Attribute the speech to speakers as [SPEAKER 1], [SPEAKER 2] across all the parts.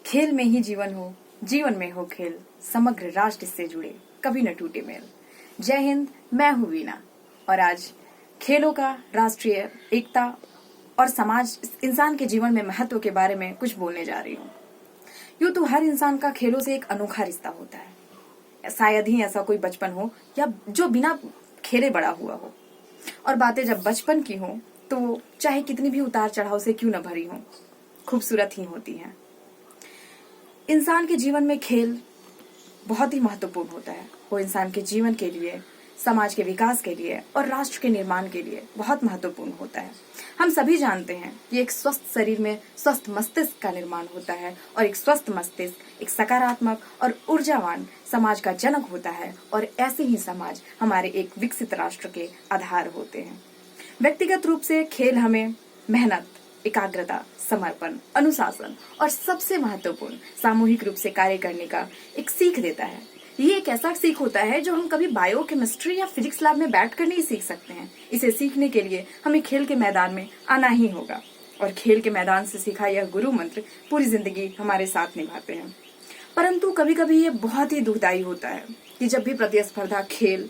[SPEAKER 1] खेल में ही जीवन हो, जीवन में हो खेल, समग्र राष्ट्र से जुड़े, कभी न टूटे मेल। जय हिंद, मैं हूं वीना और आज खेलों का राष्ट्रीय एकता और समाज इंसान के जीवन में महत्व के बारे में कुछ बोलने जा रही हूँ। यूं तो हर इंसान का खेलों से एक अनोखा रिश्ता होता है, शायद ही ऐसा कोई बचपन हो या जो बिना खेले बड़ा हुआ हो। और बातें जब बचपन की हो तो चाहे कितनी भी उतार चढ़ाव से क्यों न भरी हो, खूबसूरत ही होती हैं। इंसान के जीवन में खेल बहुत ही महत्वपूर्ण होता है। वो इंसान के जीवन के लिए, समाज के विकास के लिए और राष्ट्र के निर्माण के लिए बहुत महत्वपूर्ण होता है। हम सभी जानते हैं कि एक स्वस्थ शरीर में स्वस्थ मस्तिष्क का निर्माण होता है और एक स्वस्थ मस्तिष्क एक सकारात्मक और ऊर्जावान समाज का जनक होता है और ऐसे ही समाज हमारे एक विकसित राष्ट्र के आधार होते हैं। व्यक्तिगत रूप से खेल हमें मेहनत, एकाग्रता, समर्पण, अनुशासन और सबसे महत्वपूर्ण सामूहिक रूप से कार्य करने का एक सीख देता है। ये एक ऐसा सीख होता है जो हम कभी बायो केमिस्ट्री या फिजिक्स लैब में बैठकर नहीं सीख सकते हैं। इसे सीखने के लिए हमें खेल के मैदान में आना ही होगा और खेल के मैदान से सीखा यह गुरु मंत्र पूरी जिंदगी हमारे साथ निभाते हैं। परंतु कभी कभी ये बहुत ही दुखदायी होता है कि जब भी प्रतिस्पर्धा खेल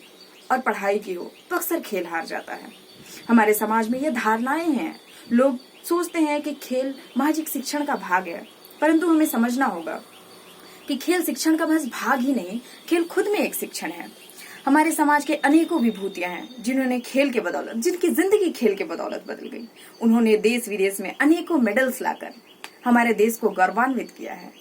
[SPEAKER 1] और पढ़ाई की हो तो अक्सर खेल हार जाता है। हमारे समाज में ये धारणाएं हैं। लोग सोचते हैं कि खेल महज एक शिक्षण का भाग है, परंतु हमें समझना होगा कि खेल शिक्षण का महज भाग ही नहीं, खेल खुद में एक शिक्षण है। हमारे समाज के अनेकों विभूतियां हैं जिन्होंने खेल के बदौलत, जिनकी जिंदगी खेल के बदौलत बदल गई। उन्होंने देश विदेश में अनेकों मेडल्स लाकर हमारे देश को गौरवान्वित किया है।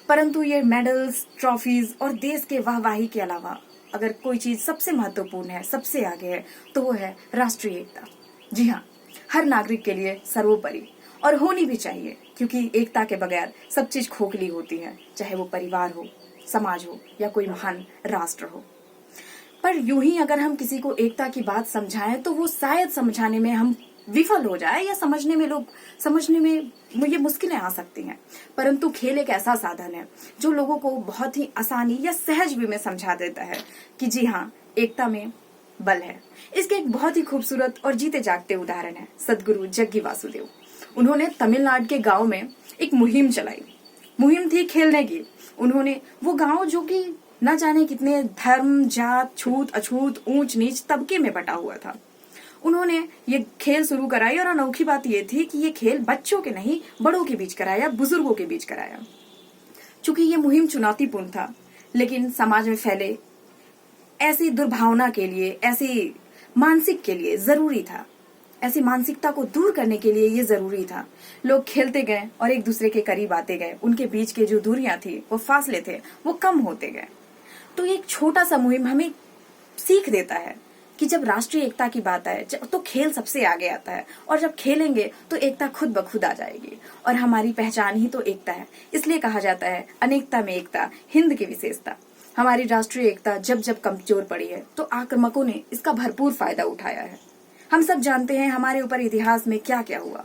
[SPEAKER 1] परंतु ये मेडल्स, ट्रॉफीज और देश के वाहवाही के अलावा अगर कोई चीज सबसे महत्वपूर्ण है, सबसे आगे है, तो वो है राष्ट्रीय एकता। जी हाँ, हर नागरिक के लिए सर्वोपरि और होनी भी चाहिए, क्योंकि एकता के बगैर सब चीज खोखली होती है, चाहे वो परिवार हो, समाज हो या कोई महान राष्ट्र हो। पर यूं ही अगर हम किसी को एकता की बात समझाएं तो वो शायद समझाने में हम विफल हो जाए या समझने में ये मुश्किलें आ सकती हैं। परंतु खेल एक ऐसा साधन है जो लोगों को बहुत ही आसानी या सहज भी में समझा देता है कि जी हाँ, एकता में बल है। इसके एक बहुत ही खूबसूरत और जीते जागते उदाहरण है सदगुरु जग्गी वासुदेव। उन्होंने तमिलनाडु के गांव में एक मुहिम चलाई। मुहिम थी खेलने की। उन्होंने वो गांव जो कि न जाने कितने धर्म, जात, छूत अछूत, ऊंच नीच तबके में बटा हुआ था, उन्होंने ये खेल शुरू कराई। और अनोखी बात ये थी कि ये खेल बच्चों के नहीं, बड़ों के बीच कराया, बुजुर्गों के बीच कराया। चूंकि ये मुहिम चुनौतीपूर्ण था, लेकिन समाज में फैले ऐसी दुर्भावना के लिए, ऐसी मानसिक के लिए जरूरी था, ऐसी मानसिकता को दूर करने के लिए ये जरूरी था। लोग खेलते गए और एक दूसरे के करीब आते गए। उनके बीच के जो दूरियां थी, वो फासले थे, वो कम होते गए। तो एक छोटा सा मुहिम हमें सीख देता है कि जब राष्ट्रीय एकता की बात आए तो खेल सबसे आगे आता है, और जब खेलेंगे तो एकता खुद ब खुद आ जाएगी। और हमारी पहचान ही तो एकता है। इसलिए कहा जाता है अनेकता में एकता, हिंद की विशेषता। हमारी राष्ट्रीय एकता जब जब कमजोर पड़ी है तो आक्रामकों ने इसका भरपूर फायदा उठाया है। हम सब जानते हैं हमारे ऊपर इतिहास में क्या क्या हुआ,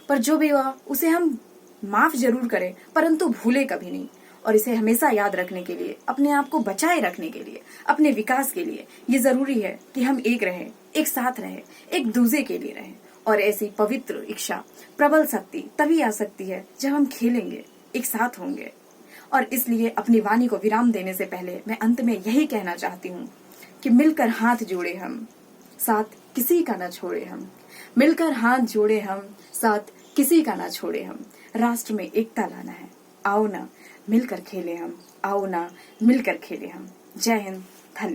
[SPEAKER 1] पर जो भी हुआ उसे हम माफ जरूर करें, परंतु भूले कभी नहीं। और इसे हमेशा याद रखने के लिए, अपने आप को बचाए रखने के लिए, अपने विकास के लिए ये जरूरी है कि हम एक रहें, एक साथ रहें, एक दूसरे के लिए रहें। और ऐसी पवित्र इच्छा, प्रबल शक्ति तभी आ सकती है जब हम खेलेंगे, एक साथ होंगे। और इसलिए अपनी वाणी को विराम देने से पहले मैं अंत में यही कहना चाहती हूँ कि मिलकर हाथ जोड़े हम, साथ किसी का न छोड़े हम। मिलकर हाथ जोड़े हम, साथ किसी का न छोड़े हम। राष्ट्र में एकता लाना है, आओ ना मिलकर खेले हम, आओ ना मिलकर खेले हम। जय हिंद,